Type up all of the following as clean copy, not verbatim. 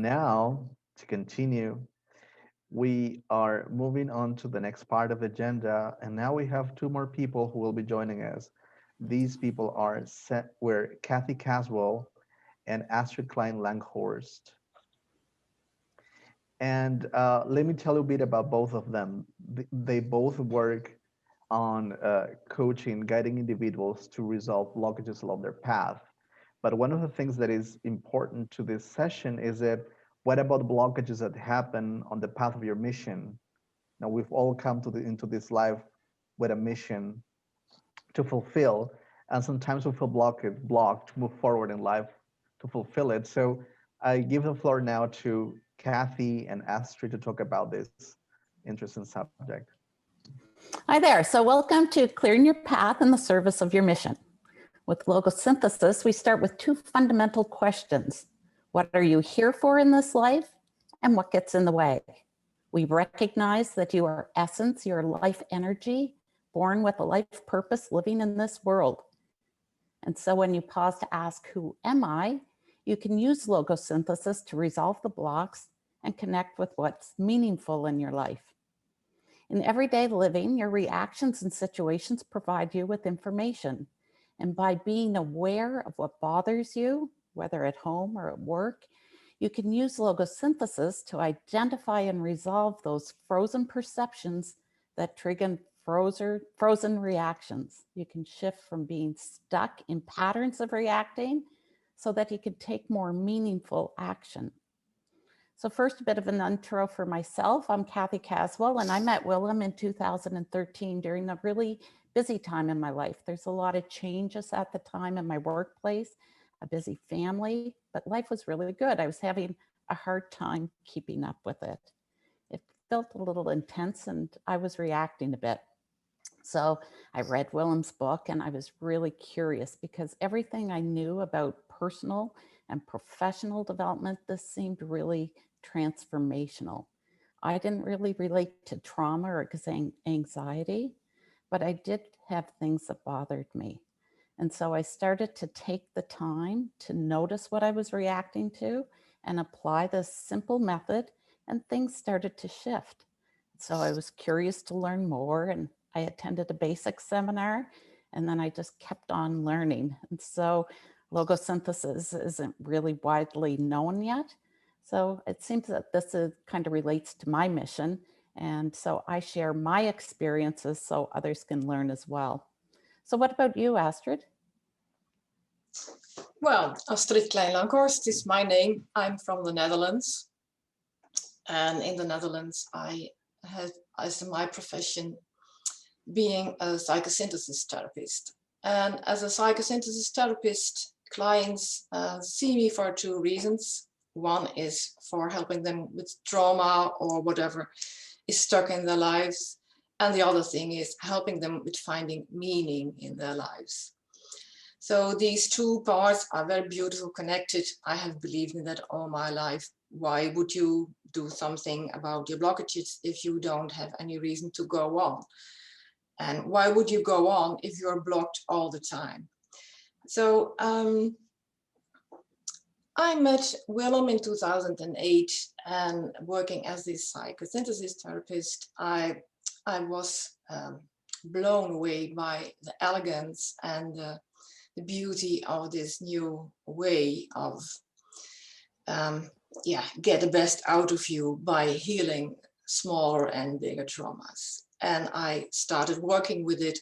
now, to continue, we are moving on to the next part of the agenda, and now we have two more people who will be joining us. These people were Cathy Caswell and Astrid Klein Lankhorst. And let me tell you a bit about both of them. They both work on coaching, guiding individuals to resolve blockages along their path. But one of the things that is important to this session is that what about blockages that happen on the path of your mission? Now, we've all come into this life with a mission to fulfill, and sometimes we feel blocked to move forward in life to fulfill it. So I give the floor now to Cathy and Astrid to talk about this interesting subject. Hi there. So welcome to Clearing Your Path in the Service of Your Mission. With Logosynthesis, we start with two fundamental questions. What are you here for in this life? And what gets in the way? We recognize that you are essence, your life energy, born with a life purpose, living in this world. And so when you pause to ask, who am I? You can use Logosynthesis to resolve the blocks and connect with what's meaningful in your life. In everyday living, your reactions and situations provide you with information. And by being aware of what bothers you, whether at home or at work, you can use Logosynthesis to identify and resolve those frozen perceptions that trigger frozen reactions. You can shift from being stuck in patterns of reacting so that you can take more meaningful action. So first, a bit of an intro for myself. I'm Cathy Caswell, and I met Willem in 2013 during a really busy time in my life. There's a lot of changes at the time in my workplace, a busy family, but life was really good. I was having a hard time keeping up with it. It felt a little intense and I was reacting a bit. So I read Willem's book and I was really curious because everything I knew about personal and professional development, this seemed really transformational. I didn't really relate to trauma or anxiety, but I did have things that bothered me. And so I started to take the time to notice what I was reacting to and apply this simple method, and things started to shift. So I was curious to learn more, and I attended a basic seminar, and then I just kept on learning. And so Logosynthesis isn't really widely known yet. So it seems that this kind of relates to my mission. And so I share my experiences so others can learn as well. So what about you, Astrid? Well, Astrid Klein Lankhorst is my name. I'm from the Netherlands. And in the Netherlands, I have as my profession being a psychosynthesis therapist. And as a psychosynthesis therapist, clients see me for two reasons. One is for helping them with trauma or whatever is stuck in their lives. And the other thing is helping them with finding meaning in their lives. So these two parts are very beautiful, connected. I have believed in that all my life. Why would you do something about your blockages if you don't have any reason to go on? And why would you go on if you're blocked all the time? So I met Willem in 2008, and working as this psychosynthesis therapist, I was blown away by the elegance and the beauty of this new way of get the best out of you by healing smaller and bigger traumas. And I started working with it,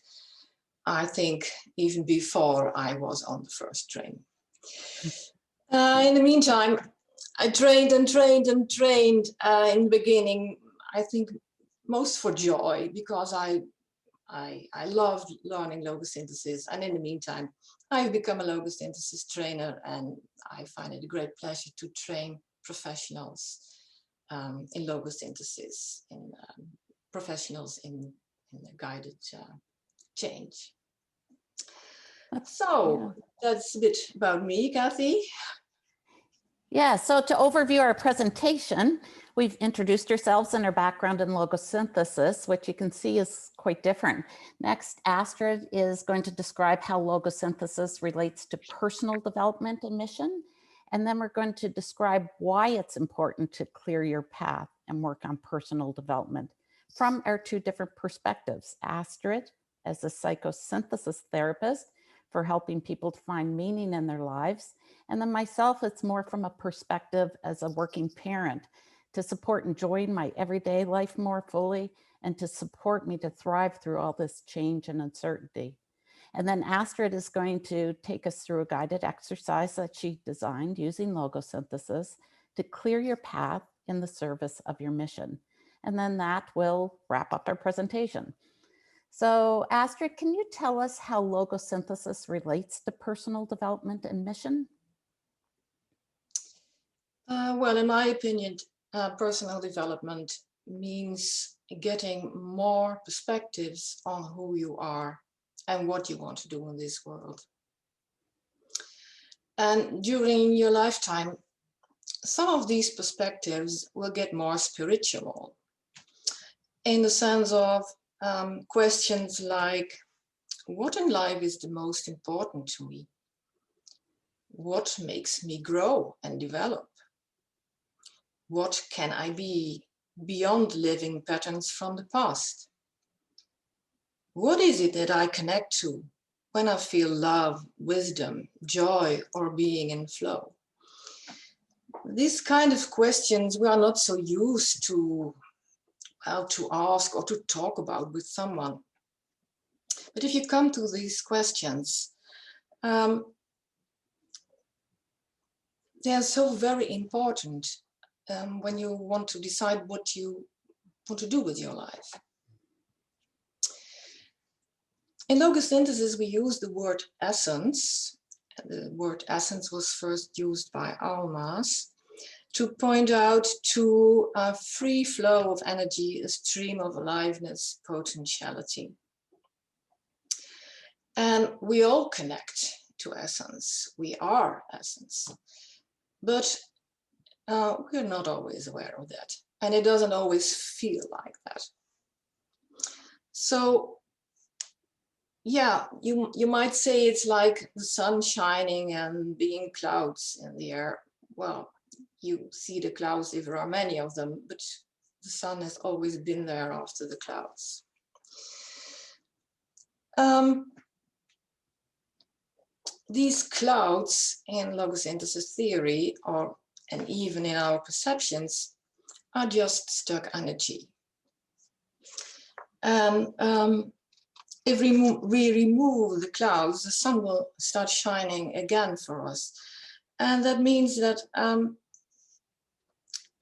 I think, even before I was on the first train. In the meantime, I trained and trained and trained in the beginning, I think most for joy, because I loved learning logosynthesis. And in the meantime, I've become a logosynthesis trainer, and I find it a great pleasure to train professionals in logosynthesis, in professionals in guided change. So that's a bit about me, Cathy. Yeah, so to overview our presentation, we've introduced ourselves and our background in logosynthesis, which you can see is quite different. Next, Astrid is going to describe how logosynthesis relates to personal development and mission. And then we're going to describe why it's important to clear your path and work on personal development from our two different perspectives. Astrid, as a psychosynthesis therapist, for helping people to find meaning in their lives. And then myself, it's more from a perspective as a working parent to support enjoying my everyday life more fully and to support me to thrive through all this change and uncertainty. And then Astrid is going to take us through a guided exercise that she designed using logosynthesis to clear your path in the service of your mission. And then that will wrap up our presentation. So Astrid, can you tell us how logosynthesis relates to personal development and mission? Well, in my opinion, personal development means getting more perspectives on who you are and what you want to do in this world. And during your lifetime, some of these perspectives will get more spiritual in the sense of questions like, what in life is the most important to me? What makes me grow and develop? What can I be beyond living patterns from the past? What is it that I connect to when I feel love, wisdom, joy, or being in flow? These kind of questions we are not so used to how to ask or to talk about with someone. But if you come to these questions, they are so very important when you want to decide what you want to do with your life. In logosynthesis, we use the word essence. The word essence was first used by Alma's to point out to a free flow of energy, a stream of aliveness, potentiality. And we all connect to essence. We are essence. But we're not always aware of that. And it doesn't always feel like that. So, yeah, you might say it's like the sun shining and being clouds in the air. Well, you see the clouds if there are many of them, but the sun has always been there after the clouds. These clouds in logosynthesis theory, and even in our perceptions, are just stuck energy. And if we remove the clouds, the sun will start shining again for us. And that means that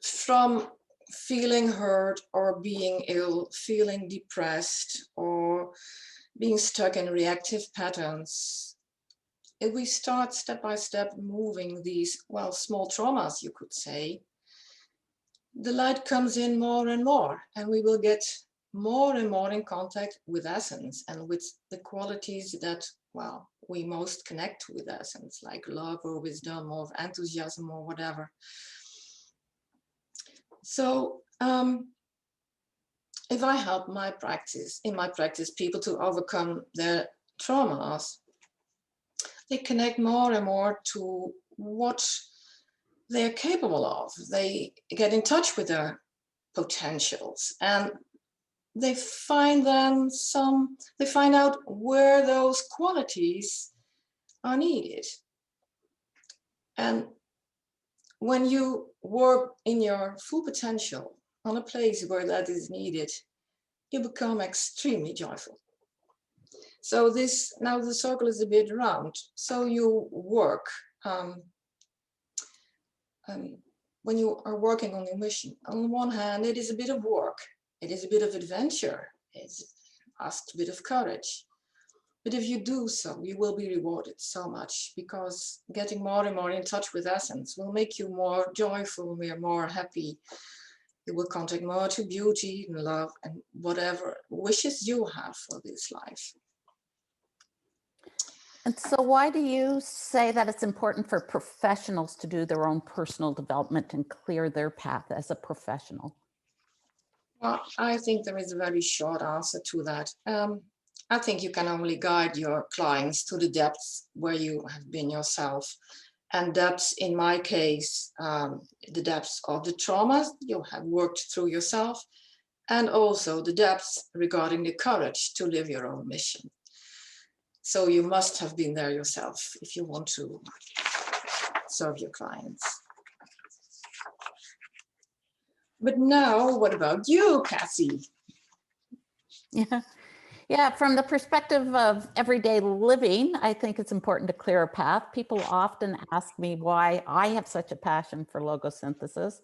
from feeling hurt or being ill, feeling depressed, or being stuck in reactive patterns, if we start step by step moving these, well, small traumas, you could say, the light comes in more and more, and we will get more and more in contact with essence and with the qualities that, well, we most connect with essence, like love or wisdom or enthusiasm or whatever. So if I help in my practice, people to overcome their traumas, they connect more and more to what they're capable of. They get in touch with their potentials, and they find out where those qualities are needed. And when you work in your full potential on a place where that is needed, you become extremely joyful. So now the circle is a bit round. So you work, when you are working on your mission, on the one hand, it is a bit of work. It is a bit of adventure. It asks a bit of courage. But if you do so, you will be rewarded so much, because getting more and more in touch with essence will make you more joyful, more happy. You will contact more to beauty and love and whatever wishes you have for this life. And so why do you say that it's important for professionals to do their own personal development and clear their path as a professional? Well, I think there is a very short answer to that. I think you can only guide your clients to the depths where you have been yourself. And depths, in my case, the depths of the traumas you have worked through yourself, and also the depths regarding the courage to live your own mission. So you must have been there yourself if you want to serve your clients. But now, what about you, Cathy? Yeah, from the perspective of everyday living, I think it's important to clear a path. People often ask me why I have such a passion for logosynthesis.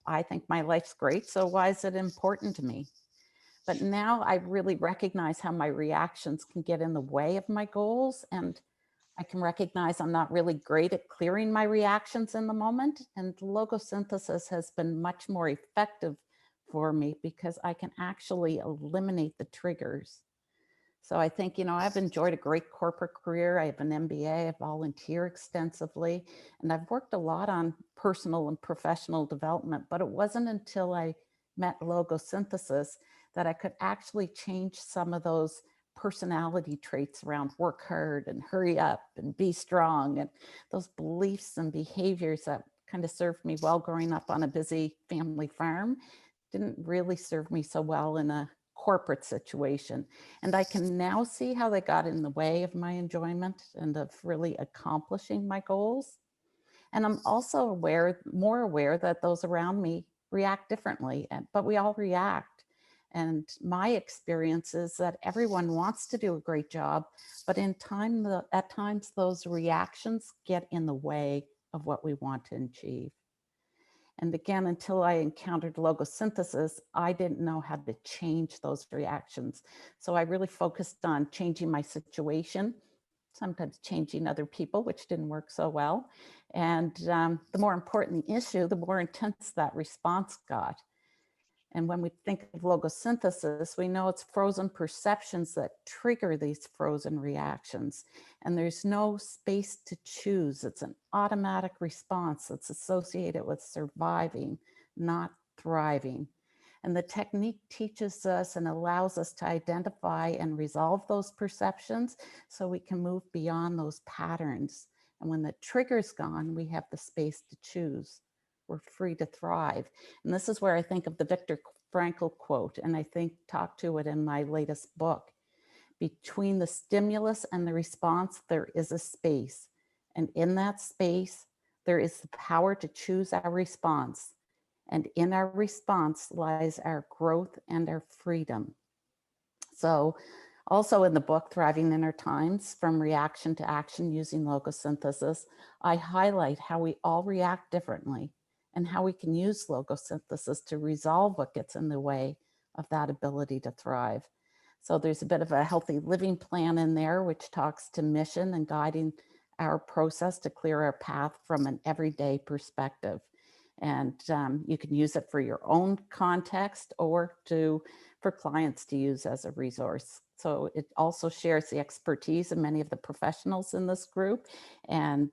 I think my life's great, so why is it important to me? But now I really recognize how my reactions can get in the way of my goals, and I can recognize I'm not really great at clearing my reactions in the moment. And logosynthesis has been much more effective for me because I can actually eliminate the triggers. So I think, I've enjoyed a great corporate career. I have an MBA, I volunteer extensively, and I've worked a lot on personal and professional development, but it wasn't until I met logosynthesis that I could actually change some of those personality traits around work hard and hurry up and be strong, and those beliefs and behaviors that kind of served me well growing up on a busy family farm didn't really serve me so well in a corporate situation. And I can now see how they got in the way of my enjoyment and of really accomplishing my goals. And I'm also more aware that those around me react differently, but we all react. And my experience is that everyone wants to do a great job, but at times those reactions get in the way of what we want to achieve. And again, until I encountered logosynthesis, I didn't know how to change those reactions. So I really focused on changing my situation, sometimes changing other people, which didn't work so well. And the more important the issue, the more intense that response got. And when we think of logosynthesis, we know it's frozen perceptions that trigger these frozen reactions. And there's no space to choose. It's an automatic response that's associated with surviving, not thriving. And the technique teaches us and allows us to identify and resolve those perceptions so we can move beyond those patterns. And when the trigger's gone, we have the space to choose. We're free to thrive. And this is where I think of the Viktor Frankl quote, and I talk to it in my latest book. Between the stimulus and the response, there is a space. And in that space, there is the power to choose our response. And in our response lies our growth and our freedom. So also in the book, Thriving in Our Times, From Reaction to Action Using Logosynthesis, I highlight how we all react differently and how we can use logosynthesis to resolve what gets in the way of that ability to thrive. So there's a bit of a healthy living plan in there, which talks to mission and guiding our process to clear our path from an everyday perspective. And you can use it for your own context or for clients to use as a resource. So it also shares the expertise of many of the professionals in this group and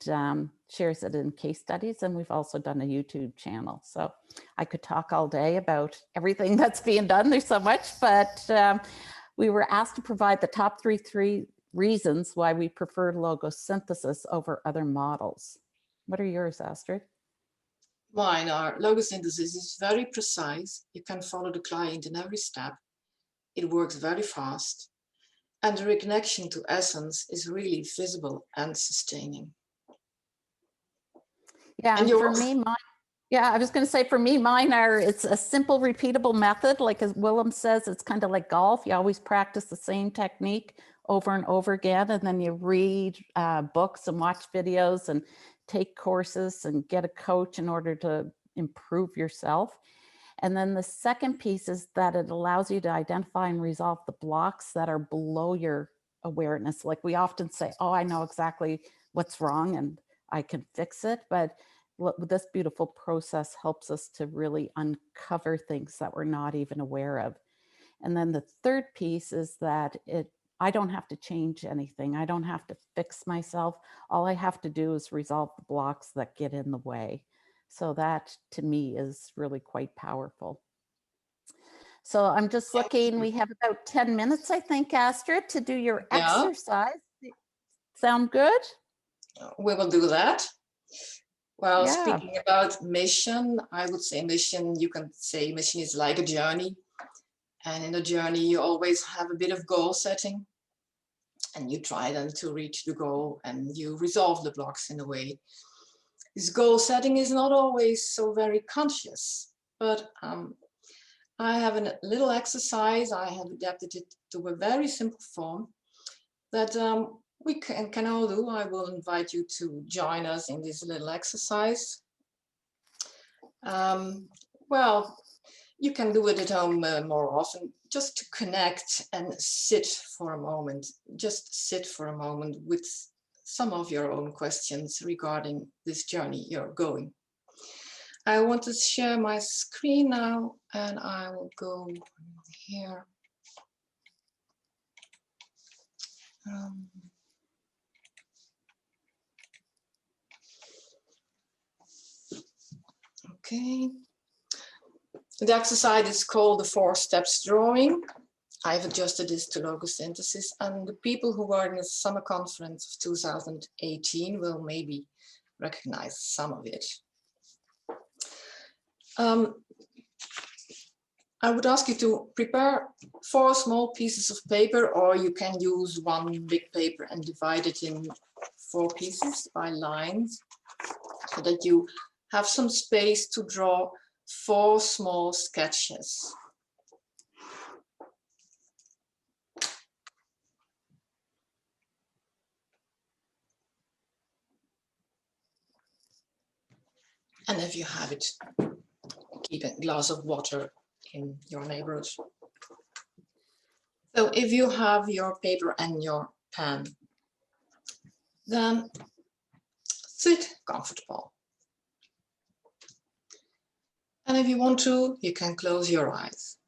shares it in case studies. And we've also done a YouTube channel. So I could talk all day about everything that's being done. There's so much, but we were asked to provide the top three reasons why we prefer logosynthesis over other models. What are yours, Astrid? Mine are logosynthesis is very precise. You can follow the client in every step. It works very fast. And the reconnection to essence is really visible and sustaining. Yeah, and for me, I was going to say for me, it's a simple, repeatable method. Like as Willem says, it's kind of like golf. You always practice the same technique over and over again. And then you read books and watch videos and take courses and get a coach in order to improve yourself. And then the second piece is that it allows you to identify and resolve the blocks that are below your awareness. Like we often say, oh, I know exactly what's wrong and I can fix it. But this beautiful process helps us to really uncover things that we're not even aware of. And then the third piece is that I don't have to change anything. I don't have to fix myself. All I have to do is resolve the blocks that get in the way. So that to me is really quite powerful. So I'm just looking, we have about 10 minutes, I think, Astrid, to do your exercise. Sound good? We will do that. Well, Yeah. speaking about mission, I would say mission, you can say mission is like a journey. And in a journey, you always have a bit of goal setting. And you try then to reach the goal and you resolve the blocks in a way. This goal setting is not always so very conscious, but I have a little exercise. I have adapted it to a very simple form that we can all do. I will invite you to join us in this little exercise. Well, you can do it at home more often, just to connect and sit for a moment. Just sit for a moment with some of your own questions regarding this journey you're going. I want to share my screen now, and I will go here. Okay. The exercise is called the 4 steps drawing. I've adjusted this to Logosynthesis, and the people who were in the summer conference of 2018 will maybe recognize some of it. I would ask you to prepare 4 small pieces of paper, or you can use 1 big paper and divide it in 4 pieces by lines, so that you have some space to draw 4 small sketches. And if you have it, keep a glass of water in your neighborhood. So if you have your paper and your pen, then sit comfortable. And if you want to, you can close your eyes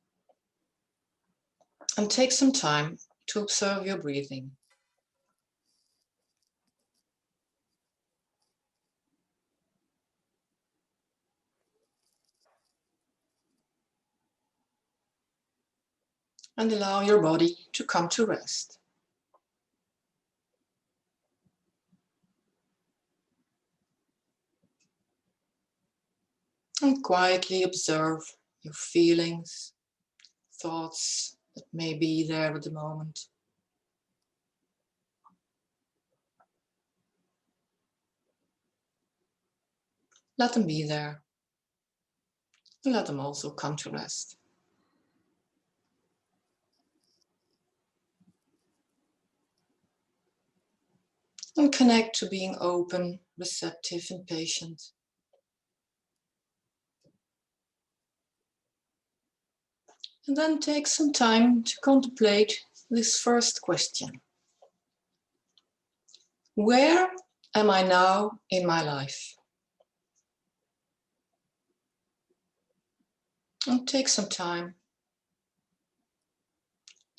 and take some time to observe your breathing. And allow your body to come to rest. And quietly observe your feelings, thoughts that may be there at the moment. Let them be there. And let them also come to rest. And connect to being open, receptive, and patient. And then take some time to contemplate this first question. Where am I now in my life? And take some time.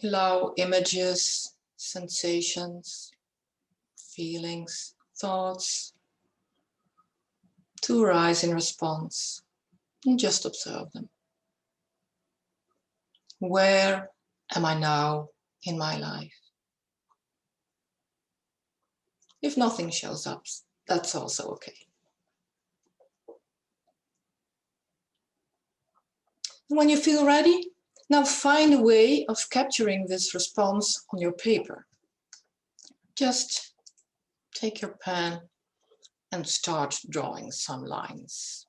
Allow images, sensations, feelings, thoughts to arise in response, and just observe them. Where am I now in my life? If nothing shows up, that's also okay. When you feel ready, now find a way of capturing this response on your paper. Just take your pen and start drawing some lines.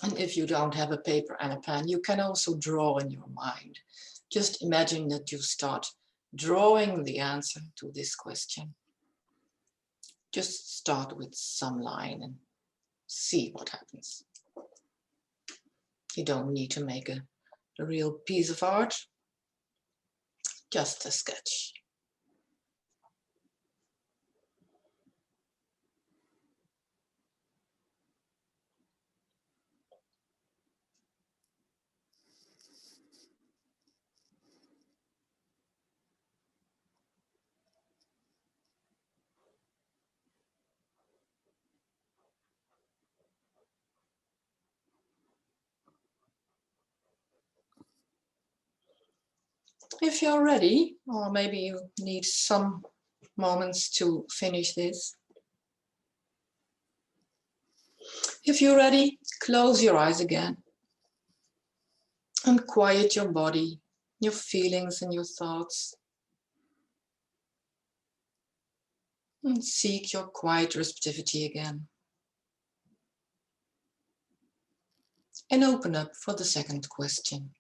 And if you don't have a paper and a pen, you can also draw in your mind. Just imagine that you start drawing the answer to this question. Just start with some line and see what happens. You don't need to make a real piece of art, just a sketch. If you're ready, or maybe you need some moments to finish this, If you're ready, close your eyes again and quiet your body, your feelings and your thoughts. And seek your quiet receptivity again. And open up for the second question.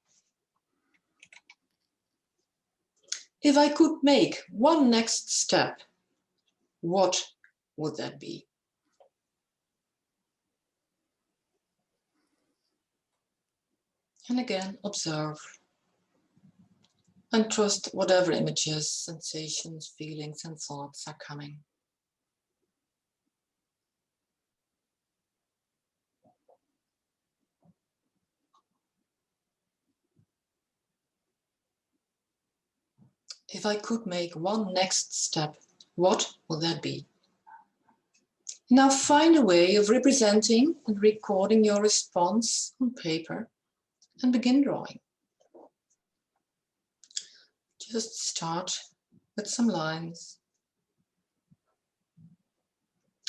If I could make one next step, what would that be? And again, observe and trust whatever images, sensations, feelings, and thoughts are coming. If I could make one next step, what would that be? Now find a way of representing and recording your response on paper and begin drawing. Just start with some lines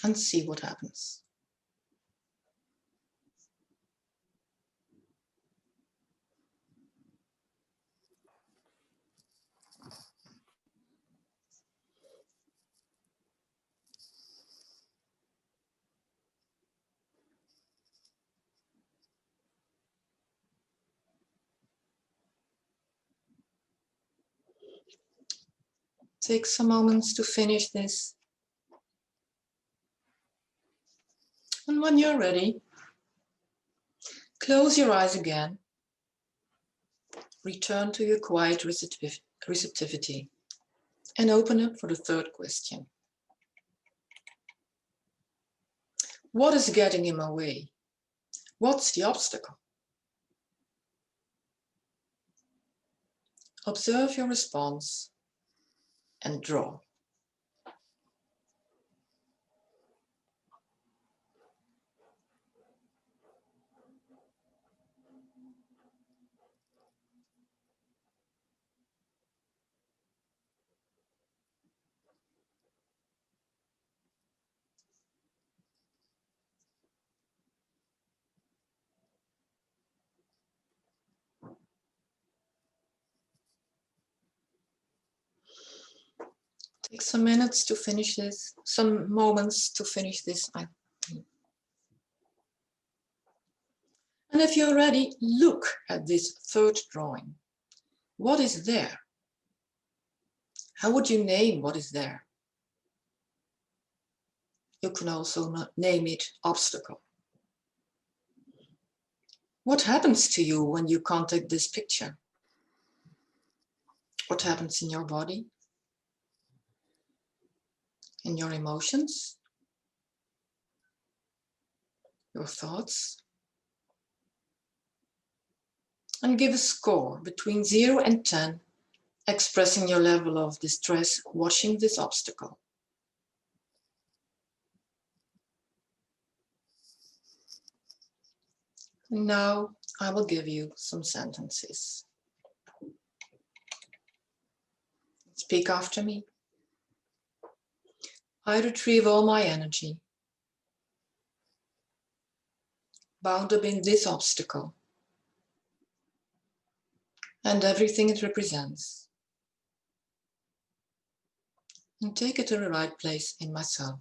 and see what happens. Take some moments to finish this. And when you're ready, close your eyes again. Return to your quiet receptivity and open up for the third question. What is getting in my way? What's the obstacle? Observe your response and draw. Take some minutes to finish this, some moments to finish this. And if you're ready, look at this third drawing. What is there? How would you name what is there? You can also name it obstacle. What happens to you when you contact this picture? What happens in your body? In your emotions? Your thoughts? And give a score between 0 and 10, expressing your level of distress watching this obstacle. Now I will give you some sentences. Speak after me. I retrieve all my energy, bound up in this obstacle, and everything it represents, and take it to the right place in myself.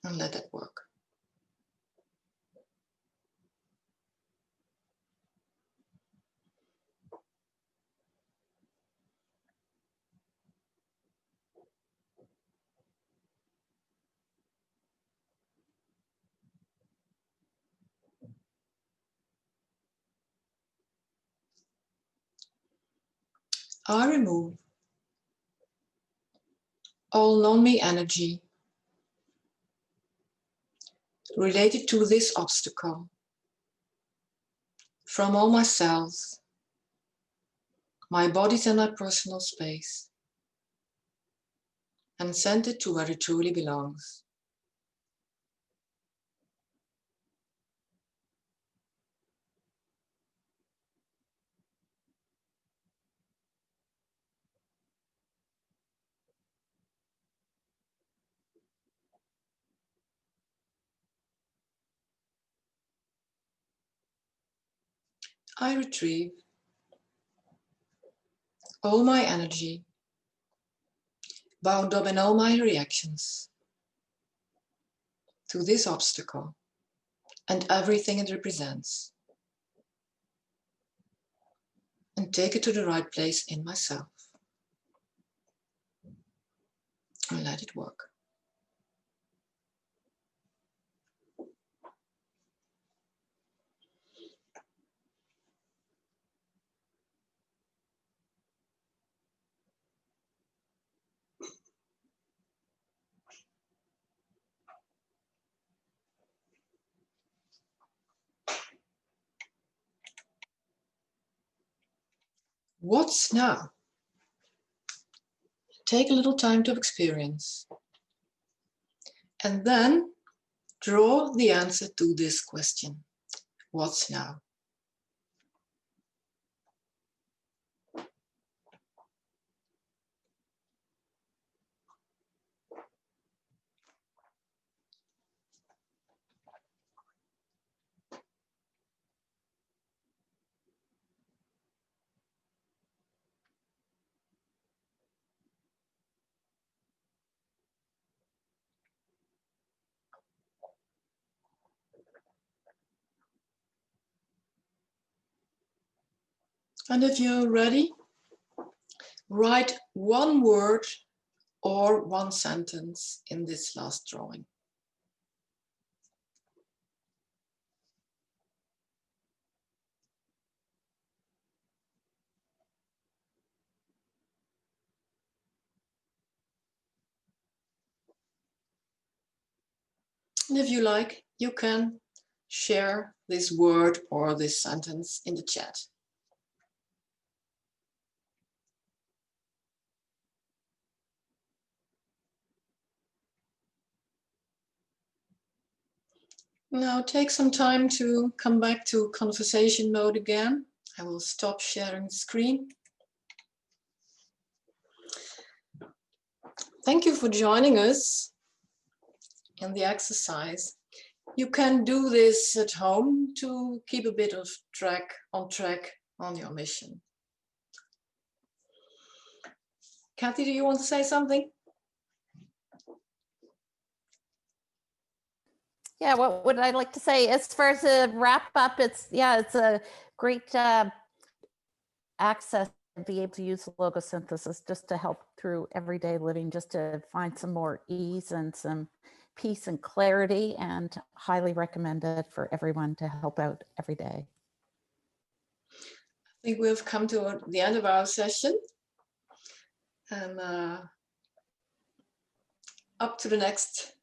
And let it work. I remove all non-me energy related to this obstacle from all my cells, my bodies and my personal space, and send it to where it truly belongs. I retrieve all my energy, bound up in all my reactions to this obstacle and everything it represents, and take it to the right place in myself and let it work. What's now? Take a little time to experience, and then draw the answer to this question. What's now? And if you're ready, write one word or one sentence in this last drawing. And if you like, you can share this word or this sentence in the chat. Now take some time to come back to conversation mode again. I will stop sharing the screen. Thank you for joining us in the exercise. You can do this at home to keep a bit of track on your mission. Cathy, do you want to say something? Yeah, what would I like to say? As far as a wrap up, it's a great access to be able to use logosynthesis just to help through everyday living, just to find some more ease and some peace and clarity, and highly recommended for everyone to help out every day. I think we've come to the end of our session. And up to the next